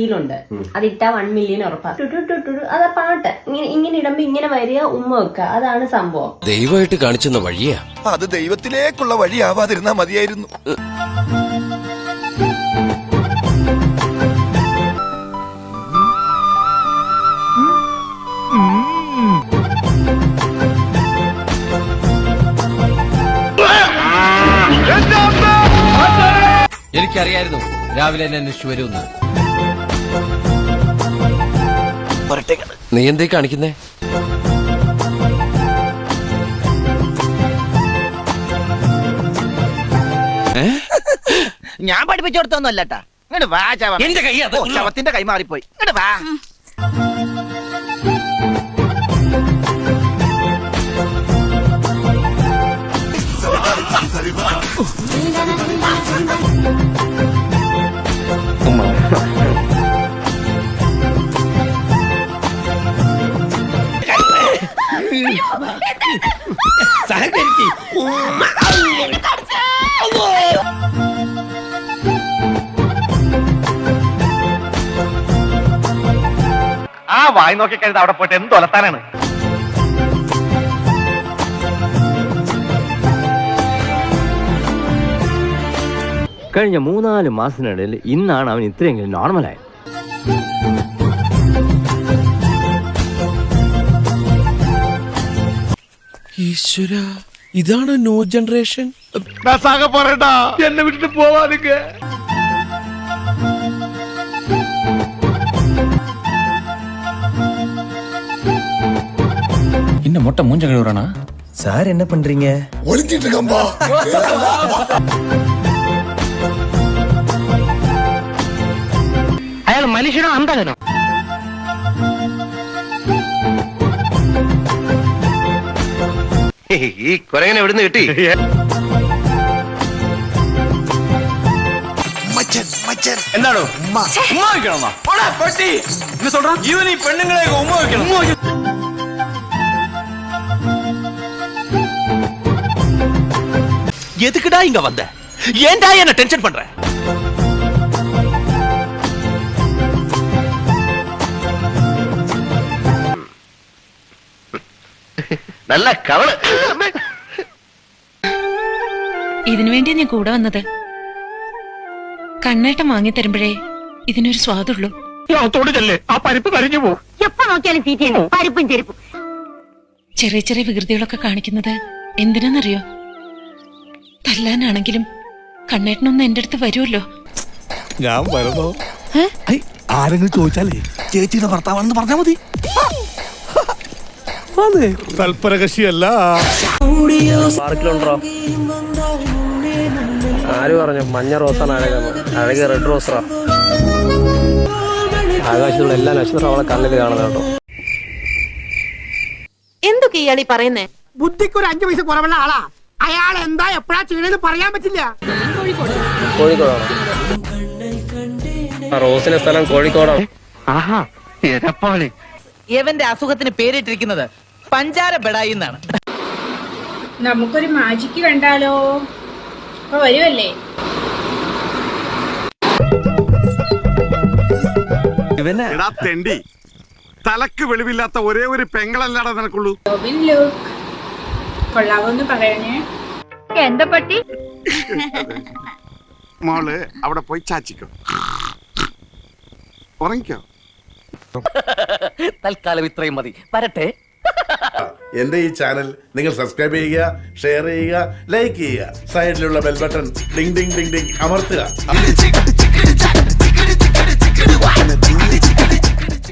റീലുണ്ട്, അതിട്ടാ 1 million ഉറപ്പാ. അതാ പാട്ട്. ഇങ്ങനെ ഇടുമ്പോ ഇങ്ങനെ വരിക, ഉമ്മ വെക്കുക, അതാണ് സംഭവം. ദൈവമായിട്ട് കാണിച്ചെന്ന വഴിയാ അത് ദൈവത്തിലേക്കുള്ള വഴിയാവാതിരുന്നാ മതിയായിരുന്നു. എനിക്കറിയായിരുന്നു രാവിലെ എന്നെ അന്വേഷിച്ചു വരുമെന്ന്. നീ എന്തേ കാണിക്കുന്നേ? ഞാൻ പഠിപ്പിച്ചു കൊടുത്തൊന്നും അല്ലട്ടാ. ഇങ്ങോട്ട് വാ ചവ. എന്റെ കൈ ശവത്തിന്റെ കൈ മാറിപ്പോയി. ഇങ്ങോട്ട് വാ. ആ വായി നോക്കി കഴിഞ്ഞാൽ അവിടെ പോയിട്ട് എന്ത് ഒലത്താനാണ്? കഴിഞ്ഞ 3-4 മാസത്തിനിടയിൽ ഇന്നാണ് അവൻ ഇത്രയെങ്കിലും നോർമലായത്. ഈശ്വര, ഇതാണ് ന്യൂ ജനറേഷൻ. എന്നെ വിട്ടിട്ട് പോവാനൊക്കെ இன்னும் மொட்டை மூஞ்ச கழுவுறானா? சார் என்ன பண்றீங்க? ஒளிஞ்சிட்டு இருக்கம்பா. അയാൾ മനുഷ്യനോ അന്ധകനോ? ഈ കൊരങ്ങനെ എവിടുന്ന് കിട്ടി? എന്താണോ ഉമ്മ വയ്ക്കണമെന്നാ? ഇവൻ ഈ പെണ്ണുങ്ങളെ ഉമ്മ വയ്ക്കണം. எதுக்குடா இங்க வந்த? ஏன்டா என்ன டென்ஷன் பண்ற? നല്ല കവള്. ഇതിനു വേണ്ടിയാ ഞാൻ കൂടെ വന്നത്. കണ്ണേട്ടം വാങ്ങി തരുമ്പോഴേ ഇതിനൊരു സ്വാദുള്ളൂ. തൊടിച്ചല്ലേ ആ പരിപ്പ് കരിഞ്ഞു പോകും. എപ്പോ നോക്കിയാലും തീറ്റയാണ്, പരിപ്പും ചെരുപ്പും. ചെറിയ ചെറിയ വികൃതികളൊക്കെ കാണിക്കുന്നത് എന്തിനാന്നറിയോ? തല്ലാനാണെങ്കിലും കണ്ണേട്ടനൊന്ന് എന്റെ അടുത്ത് വരുമല്ലോ. ഞാൻ വരുന്നോ? ആരെങ്കിലും ചോദിച്ചാലേ ചേച്ചിയുടെ ഭർത്താവാണെന്ന് പറഞ്ഞാ മതി. അതെ, തൽപരകക്ഷിയല്ല. പാർക്കിലുണ്ടോ? ആര് പറഞ്ഞു മഞ്ഞ റോസാണ് അഴക് റെഡ് റോസാ? ആകാശത്തുള്ള എല്ലാ നക്ഷത്രവും അവളെ കണ്ണിൽ കാണുന്ന കേട്ടോ. എന്തൊക്കെ ഇയാളീ പറയുന്നേ? ബുദ്ധിക്ക് ഒരു 5 പൈസ കുറവുള്ള ആളാ അയാൾ. എന്താ എപ്പോഴാ ചെയ്യണെന്ന് പറയാൻ പറ്റില്ല. കോഴിക്കോടാണോ? റോസിന്റെ സ്ഥലം കോഴിക്കോടാണ്. ആഹാ, എരപ്പാളി. ഇവന്റെ അസുഖത്തിന് പേരിട്ടിരിക്കുന്നത് പഞ്ചാര ബെടായി എന്നാണ്. നമുക്കൊരു മാജിക്ക് കണ്ടാലോ? അപ്പൊ വരുമല്ലേ? എടാ തെണ്ടി, തലക്ക് വെളിവില്ലാത്ത ഒരേ ഒരു പെങ്ങളല്ലാതെ നിനക്കുള്ളൂ. കൊള്ളാവോന്ന് പറയണേ. എന്താ പറ്റി? മോള് അവിടെ പോയി ചാച്ചിക്കോ, ഉറങ്ങിക്കോ. തൽക്കാലം ഇത്രയും മതി. വരട്ടെ. എന്റെ ഈ ചാനൽ നിങ്ങൾ സബ്സ്ക്രൈബ് ചെയ്യുക, ഷെയർ ചെയ്യുക, ലൈക്ക് ചെയ്യുക. സൈഡിലുള്ള bell button Ding Ding Ding Ding അമർത്തുക.